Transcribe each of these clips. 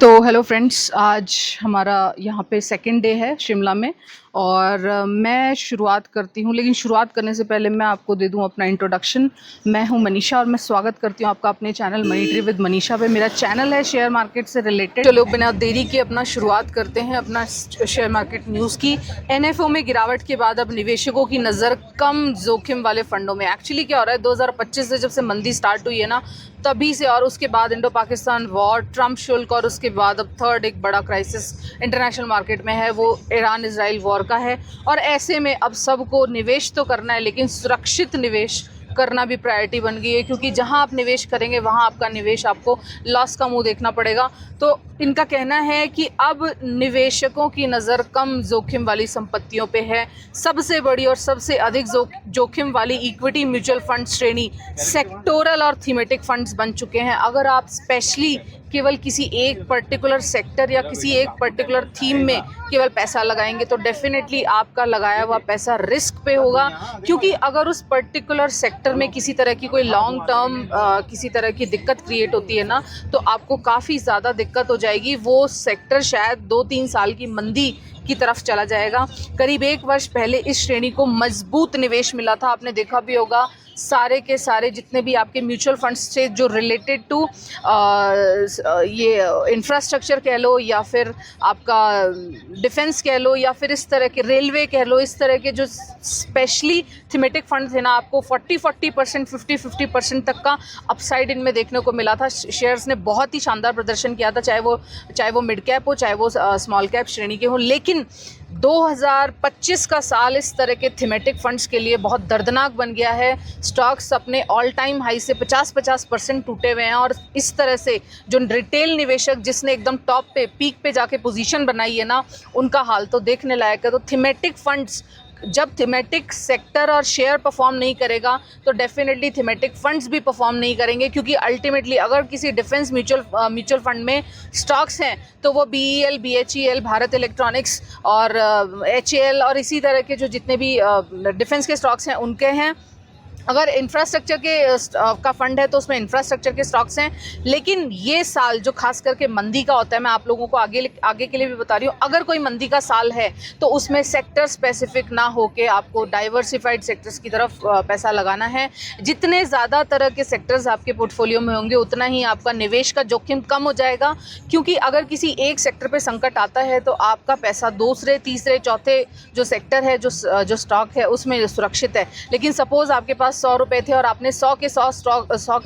तो hello friends, आज हमारा यहाँ पे सेकंड डे है शिमला में। और मैं शुरुआत करती हूँ, लेकिन शुरुआत करने से पहले मैं आपको दे दूँ अपना इंट्रोडक्शन। मैं हूँ मनीषा और मैं स्वागत करती हूँ आपका अपने channel money tree with Manisha पे। मेरा चैनल है शेयर मार्केट से रिलेटेड। चलो बिना देरी के अपना शुरुआत करते हैं अपना शेयर मार्केट न्यूज़ की। एनएफओ में गिरावट के बाद अब निवेशकों की नज़र कम जोखिम वाले फंडों में। एक्चुअली क्या हो रहा है, 2025 से जब से मंदी स्टार्ट हुई है ना, तभी से, और उसके बाद इंडो पाकिस्तान वॉर, ट्रम्प शुल्क, और उसके बाद अब थर्ड एक बड़ा क्राइसिस इंटरनेशनल मार्केट में है, वो ईरान इजराइल वॉर का है। और ऐसे में अब सबको निवेश तो करना है, लेकिन सुरक्षित निवेश करना भी प्रायोरिटी बन गई है, क्योंकि जहां आप निवेश करेंगे वहां आपका निवेश आपको लॉस का मुंह देखना पड़ेगा। तो इनका कहना है कि अब निवेशकों की नज़र कम जोखिम वाली संपत्तियों पे है। सबसे बड़ी और सबसे अधिक जोखिम वाली इक्विटी म्यूचुअल फंड श्रेणी सेक्टोरल और थीमेटिक फंड्स बन चुके हैं। अगर आप स्पेशली केवल किसी एक पर्टिकुलर सेक्टर या किसी एक पर्टिकुलर थीम में केवल पैसा लगाएंगे तो डेफिनेटली आपका लगाया हुआ पैसा रिस्क पे होगा, क्योंकि अगर उस पर्टिकुलर सेक्टर में किसी तरह की कोई लॉन्ग टर्म किसी तरह की दिक्कत क्रिएट होती है ना, तो आपको काफ़ी ज़्यादा दिक्कत हो जाएगी। वो सेक्टर शायद 2-3 साल की मंदी की तरफ चला जाएगा। करीब 1 वर्ष पहले इस श्रेणी को मजबूत निवेश मिला था। आपने देखा भी होगा, सारे के सारे जितने भी आपके म्यूचुअल फंड्स से जो रिलेटेड टू ये इंफ्रास्ट्रक्चर कह लो, या फिर आपका डिफेंस कह लो, या फिर इस तरह के रेलवे कह लो, इस तरह के जो स्पेशली थीमेटिक फंड थे ना, आपको 40% 50% तक का अपसाइड इनमें देखने को मिला था। शेयर्स ने बहुत ही शानदार प्रदर्शन किया था, चाहे वो मिड कैप हो, चाहे वो स्मॉल कैप श्रेणी के हो। लेकिन 2025 का साल इस तरह के थीमेटिक फंड्स के लिए बहुत दर्दनाक बन गया है। स्टॉक्स अपने ऑल टाइम हाई से 50% टूटे हुए हैं, और इस तरह से जो रिटेल निवेशक जिसने एकदम टॉप पे पीक पे जाके पोजीशन बनाई है ना, उनका हाल तो देखने लायक है। तो थीमेटिक फंड्स, जब थीमेटिक सेक्टर और शेयर परफॉर्म नहीं करेगा तो डेफिनेटली थीमेटिक फंड्स भी परफॉर्म नहीं करेंगे, क्योंकि अल्टीमेटली अगर किसी डिफेंस म्यूचुअल फंड में स्टॉक्स हैं तो वो BEL, BHEL, भारत इलेक्ट्रॉनिक्स और HAL और इसी तरह के जो जितने भी डिफेंस के स्टॉक्स हैं उनके हैं। अगर इंफ्रास्ट्रक्चर के का फंड है तो उसमें इंफ्रास्ट्रक्चर के स्टॉक्स हैं। लेकिन ये साल जो खास करके मंदी का होता है, मैं आप लोगों को आगे के लिए भी बता रही हूँ, अगर कोई मंदी का साल है तो उसमें सेक्टर स्पेसिफिक ना होके आपको डाइवर्सिफाइड सेक्टर्स की तरफ पैसा लगाना है। जितने ज़्यादा तरह के सेक्टर्स आपके पोर्टफोलियो में होंगे उतना ही आपका निवेश का जोखिम कम हो जाएगा, क्योंकि अगर किसी एक सेक्टर पर संकट आता है तो आपका पैसा दूसरे, तीसरे, चौथे जो सेक्टर है, जो स्टॉक है, उसमें सुरक्षित है। लेकिन सपोज आपके पास 100 रुपए थे और आपने 100 के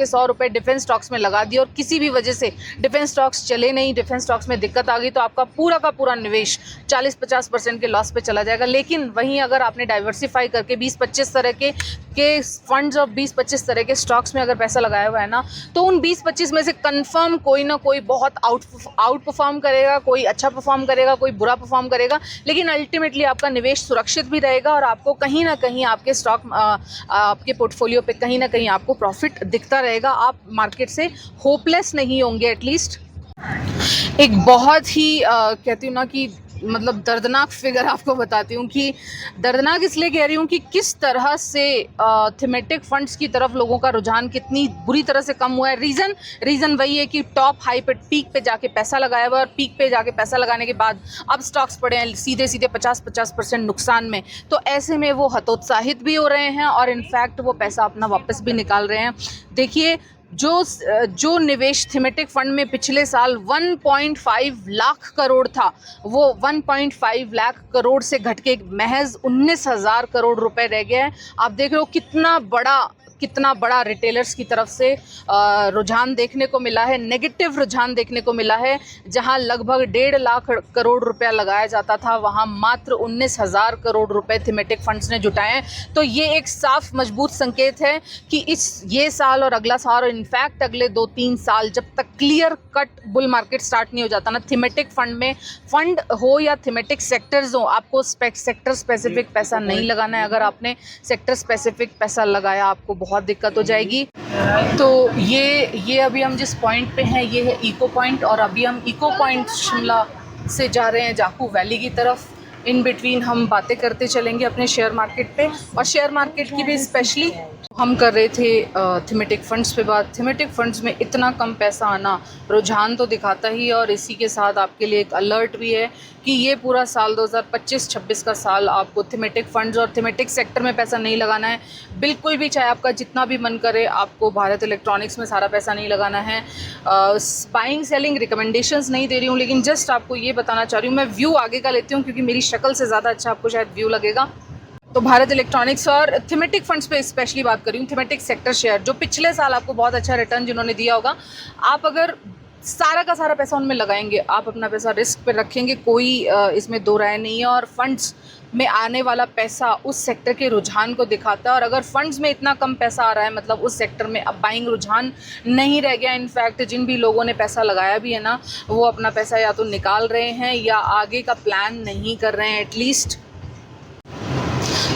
100 रुपए डिफेंस स्टॉक्स में लगा दिए, और किसी भी वजह से डिफेंस स्टॉक्स चले नहीं, डिफेंस स्टॉक्स में दिक्कत आ गई, तो आपका पूरा का पूरा निवेश 40-50% के लॉस पे चला जाएगा। लेकिन वहीं अगर आपने डाइवर्सिफाई करके 20-25 तरह के फंड्स और 20-25 तरह के स्टॉक्स में अगर पैसा लगाया हुआ है ना, तो उन 20-25 में से कंफर्म कोई ना कोई बहुत आउट परफॉर्म करेगा, कोई अच्छा परफॉर्म करेगा, कोई बुरा परफॉर्म करेगा, लेकिन अल्टीमेटली आपका निवेश सुरक्षित भी रहेगा और आपको कहीं ना कहीं आपके स्टॉक आपके पोर्टफोलियो पे कहीं ना कहीं आपको प्रॉफिट दिखता रहेगा। आप मार्केट से होपलेस नहीं होंगे। एटलीस्ट एक बहुत ही कहती हूँ ना कि मतलब दर्दनाक फिगर आपको बताती हूँ, कि दर्दनाक इसलिए कह रही हूँ कि किस तरह से थीमेटिक फंड्स की तरफ लोगों का रुझान कितनी बुरी तरह से कम हुआ है। रीज़न वही है कि टॉप हाई पे पीक पे जाके पैसा लगाया हुआ है, और पीक पे जाके पैसा लगाने के बाद अब स्टॉक्स पड़े हैं सीधे 50% नुकसान में। तो ऐसे में वो हतोत्साहित भी हो रहे हैं और इनफैक्ट वो पैसा अपना वापस भी निकाल रहे हैं। देखिए, जो निवेश थीमेटिक फंड में पिछले साल 1.5 लाख करोड़ था, वो 1.5 लाख करोड़ से घट के महज 19,000 करोड़ रुपए रह गए हैं। आप देख रहे हो कितना बड़ा रिटेलर्स की तरफ से रुझान देखने को मिला है, नेगेटिव रुझान देखने को मिला है। जहां लगभग 1.5 लाख करोड़ रुपया लगाया जाता था, वहां मात्र 19,000 करोड़ रुपए थीमेटिक फंड्स ने जुटाए हैं। तो ये एक साफ मजबूत संकेत है कि ये साल और अगला साल और इनफैक्ट अगले 2-3 साल, जब तक clear cut bull market start नहीं हो जाता ना, थीमेटिक फंड हो या थीमेटिक सेक्टर्स हो, आपको सेक्टर स्पेसिफिक पैसा नहीं लगाना है। अगर आपने सेक्टर स्पेसिफिक पैसा लगाया आपको बहुत दिक्कत हो जाएगी। तो ये अभी हम जिस पॉइंट पे हैं ये है इको पॉइंट, और अभी हम इको पॉइंट शिमला से जा रहे हैं जाकू वैली की तरफ। इन बिटवीन हम बातें करते चलेंगे अपने शेयर मार्केट पे, और शेयर मार्केट की भी स्पेशली हम कर रहे थे थीमेटिक फंड्स पे बात। थीमेटिक फंड्स में इतना कम पैसा आना रुझान तो दिखाता ही है, और इसी के साथ आपके लिए एक अलर्ट भी है कि ये पूरा साल 2025-26 का साल आपको थीमेटिक फंड्स और थीमेटिक सेक्टर में पैसा नहीं लगाना है बिल्कुल भी। चाहे आपका जितना भी मन करे, आपको भारत इलेक्ट्रॉनिक्स में सारा पैसा नहीं लगाना है। बाइंग सेलिंग रिकमेंडेशंस नहीं दे रही हूँ, लेकिन जस्ट आपको ये बताना चाह रही हूँ। मैं व्यू आगे का लेती हूँ क्योंकि मेरी शक्ल से ज़्यादा अच्छा आपको शायद व्यू लगेगा। तो भारत इलेक्ट्रॉनिक्स और थीमेटिक फंड्स पे स्पेशली बात कर रही हूँ। थीमेटिक सेक्टर शेयर जो पिछले साल आपको बहुत अच्छा रिटर्न जिन्होंने दिया होगा, आप अगर सारा का सारा पैसा उनमें लगाएंगे, आप अपना पैसा रिस्क पे रखेंगे, कोई इसमें दो राय नहीं है। और फंड्स में आने वाला पैसा उस सेक्टर के रुझान को दिखाता है, और अगर फंड्स में इतना कम पैसा आ रहा है मतलब उस सेक्टर में अब बाइंग रुझान नहीं रह गया। इनफैक्ट जिन भी लोगों ने पैसा लगाया भी है ना, वो अपना पैसा या तो निकाल रहे हैं या आगे का प्लान नहीं कर रहे हैं एटलीस्ट।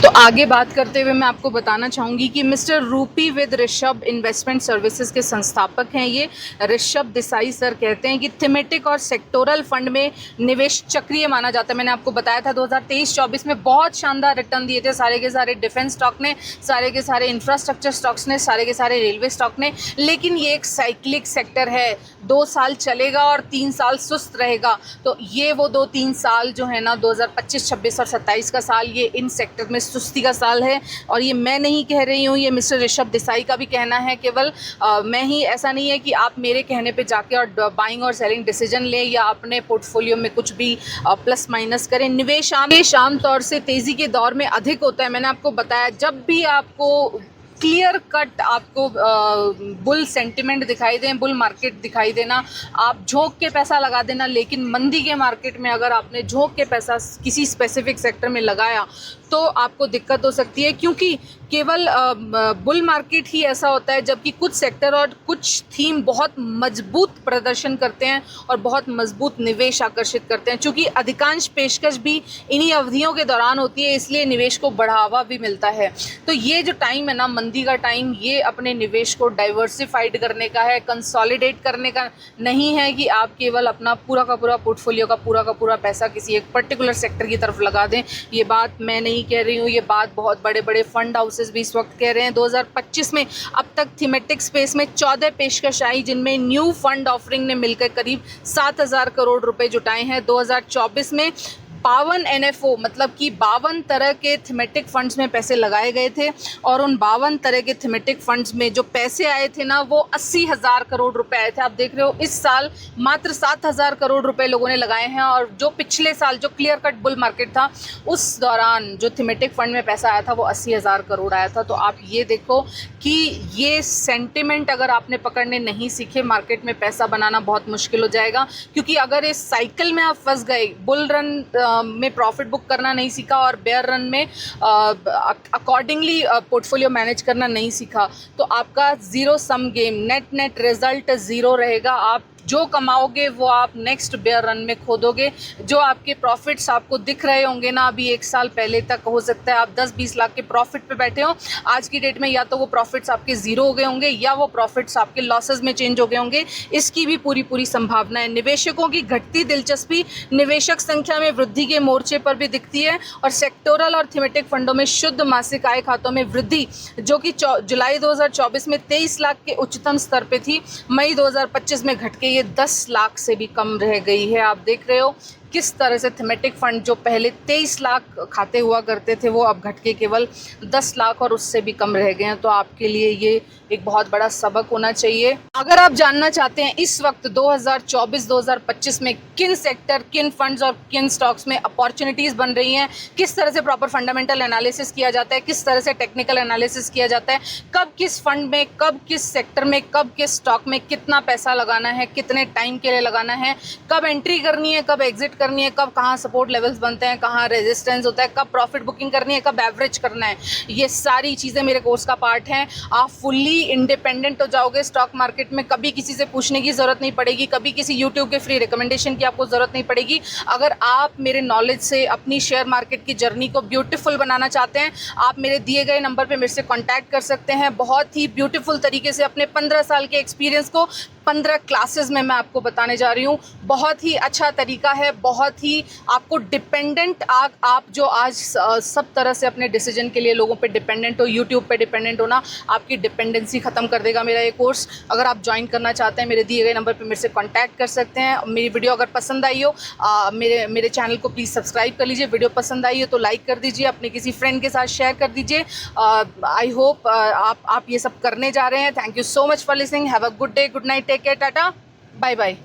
तो आगे बात करते हुए मैं आपको बताना चाहूँगी कि मिस्टर रूपी विद ऋषभ इन्वेस्टमेंट सर्विसेज के संस्थापक हैं ये ऋषभ देसाई सर। कहते हैं कि थीमेटिक और सेक्टोरल फंड में निवेश चक्रीय माना जाता है। मैंने आपको बताया था 2023-24 में बहुत शानदार रिटर्न दिए थे सारे के सारे डिफेंस स्टॉक ने, सारे के सारे इंफ्रास्ट्रक्चर स्टॉक्स ने, सारे के सारे रेलवे स्टॉक ने। लेकिन ये एक साइक्लिक सेक्टर है, 2 साल चलेगा और 3 साल सुस्त रहेगा। तो ये वो 2-3 साल जो है ना 2025, 26 और 27 का साल, ये इन सेक्टर में सुस्ती का साल है। और ये मैं नहीं कह रही हूँ, ये मिस्टर ऋषभ देसाई का भी कहना है केवल। मैं ही, ऐसा नहीं है कि आप मेरे कहने पे जाके और बाइंग और सेलिंग डिसीजन लें या अपने पोर्टफोलियो में कुछ भी प्लस माइनस करें। निवेश आम तौर से तेज़ी के दौर में अधिक होता है। मैंने आपको बताया, जब भी आपको क्लियर कट आपको बुल सेंटिमेंट दिखाई दें, बुल मार्केट दिखाई देना, आप झोंक के पैसा लगा देना। लेकिन मंदी के मार्केट में अगर आपने झोंक के पैसा किसी स्पेसिफिक सेक्टर में लगाया तो आपको दिक्कत हो सकती है, क्योंकि केवल बुल मार्केट ही ऐसा होता है जबकि कुछ सेक्टर और कुछ थीम बहुत मजबूत प्रदर्शन करते हैं और बहुत मजबूत निवेश आकर्षित करते हैं। चूँकि अधिकांश पेशकश भी इन्हीं अवधियों के दौरान होती है, इसलिए निवेश को बढ़ावा भी मिलता है। तो ये जो टाइम है ना, मंदी का टाइम, ये अपने निवेश को डाइवर्सिफाइड करने का है, कंसोलिडेट करने का नहीं है कि आप केवल अपना पूरा का पूरा पोर्टफोलियो का पूरा पैसा किसी एक पर्टिकुलर सेक्टर की तरफ लगा दें। ये बात मैं नहीं कह रही हूँ, ये बात बहुत बड़े बड़े फंड हाउसेस भी इस वक्त कह रहे हैं। 2025 में अब तक थीमेटिक स्पेस में 14 पेशकश आई, जिनमें न्यू फंड ऑफरिंग ने मिलकर करीब 7,000 करोड़ रुपए जुटाए हैं। 2024 में 52 NFO मतलब कि 52 तरह के थीमेटिक फंड्स में पैसे लगाए गए थे, और उन 52 तरह के थीमेटिक फंड्स में जो पैसे आए थे ना, वो 80,000 करोड़ रुपए आए थे। आप देख रहे हो, इस साल मात्र 7,000 करोड़ रुपए लोगों ने लगाए हैं, और जो पिछले साल जो क्लियर कट बुल मार्केट था उस दौरान जो थीमेटिक फंड में पैसा आया था वो 80,000 करोड़ आया था। तो आप ये देखो कि ये सेंटिमेंट अगर आपने पकड़ने नहीं सीखे, मार्केट में पैसा बनाना बहुत मुश्किल हो जाएगा। क्योंकि अगर इस साइकिल में आप फंस गए, बुल रन में प्रॉफिट बुक करना नहीं सीखा और बेयर रन में अकॉर्डिंगली पोर्टफोलियो मैनेज करना नहीं सीखा, तो आपका ज़ीरो सम गेम, नेट रिजल्ट ज़ीरो रहेगा। आप जो कमाओगे वो आप नेक्स्ट बेयर रन में खो दोगे। जो आपके प्रॉफिट्स आपको दिख रहे होंगे ना, अभी 1 साल पहले तक हो सकता है आप 10-20 लाख के प्रॉफिट पे बैठे हो, आज की डेट में या तो वो प्रॉफिट्स आपके ज़ीरो हो गए होंगे या वो प्रॉफिट्स आपके लॉसेस में चेंज हो गए होंगे। इसकी भी पूरी संभावना है। निवेशकों की घटती दिलचस्पी निवेशक संख्या में वृद्धि के मोर्चे पर भी दिखती है, और सेक्टोरल और थीमेटिक फंडों में शुद्ध मासिक आय खातों में वृद्धि, जो कि जुलाई 2024 में 23 लाख के उच्चतम स्तर पे थी, मई 2025 में घट के ये 10 लाख से भी कम रह गई है। आप देख रहे हो किस तरह से थीमेटिक फंड जो पहले 23 लाख खाते हुआ करते थे, वो अब घट के केवल 10 लाख और उससे भी कम रह गए हैं। तो आपके लिए ये एक बहुत बड़ा सबक होना चाहिए। अगर आप जानना चाहते हैं इस वक्त 2024-2025 में किन सेक्टर, किन फंड्स और किन स्टॉक्स में अपॉर्चुनिटीज़ बन रही हैं, किस तरह से प्रॉपर फंडामेंटल एनालिसिस किया जाता है, किस तरह से टेक्निकल एनालिसिस किया जाता है, कब किस फंड में, कब किस सेक्टर में, कब किस स्टॉक में कितना पैसा लगाना है, कितने टाइम के लिए लगाना है, कब एंट्री करनी है, कब एग्जिट करनी है, कब कहाँ सपोर्ट लेवल्स बनते हैं, कहाँ रेजिस्टेंस होता है, कब प्रॉफिट बुकिंग करनी है, कब एवरेज करना है, ये सारी चीज़ें मेरे कोर्स का पार्ट हैं। आप फुल्ली इंडिपेंडेंट हो जाओगे स्टॉक मार्केट में, कभी किसी से पूछने की ज़रूरत नहीं पड़ेगी, कभी किसी यूट्यूब के फ्री रिकमेंडेशन की आपको ज़रूरत नहीं पड़ेगी। अगर आप मेरे नॉलेज से अपनी शेयर मार्केट की जर्नी को ब्यूटीफुल बनाना चाहते हैं, आप मेरे दिए गए नंबर पर मेरे से कॉन्टैक्ट कर सकते हैं। बहुत ही ब्यूटीफुल तरीके से अपने 15 साल के एक्सपीरियंस को 15 क्लासेस में मैं आपको बताने जा रही हूँ। बहुत ही अच्छा तरीका है, बहुत ही आपको डिपेंडेंट आप जो आज सब तरह से अपने डिसीजन के लिए लोगों पे डिपेंडेंट हो, यूट्यूब पे डिपेंडेंट होना आपकी डिपेंडेंसी ख़त्म कर देगा मेरा ये कोर्स। अगर आप ज्वाइन करना चाहते हैं मेरे दिए गए नंबर पे मेरे से कांटेक्ट कर सकते हैं। मेरी वीडियो अगर पसंद आई हो मेरे चैनल को प्लीज़ सब्सक्राइब कर लीजिए। वीडियो पसंद आई हो तो लाइक कर दीजिए, अपने किसी फ्रेंड के साथ शेयर कर दीजिए। आई होप आप ये सब करने जा रहे हैं। Thank you so much for listening. Have a good day, good night, take care, tata, bye bye.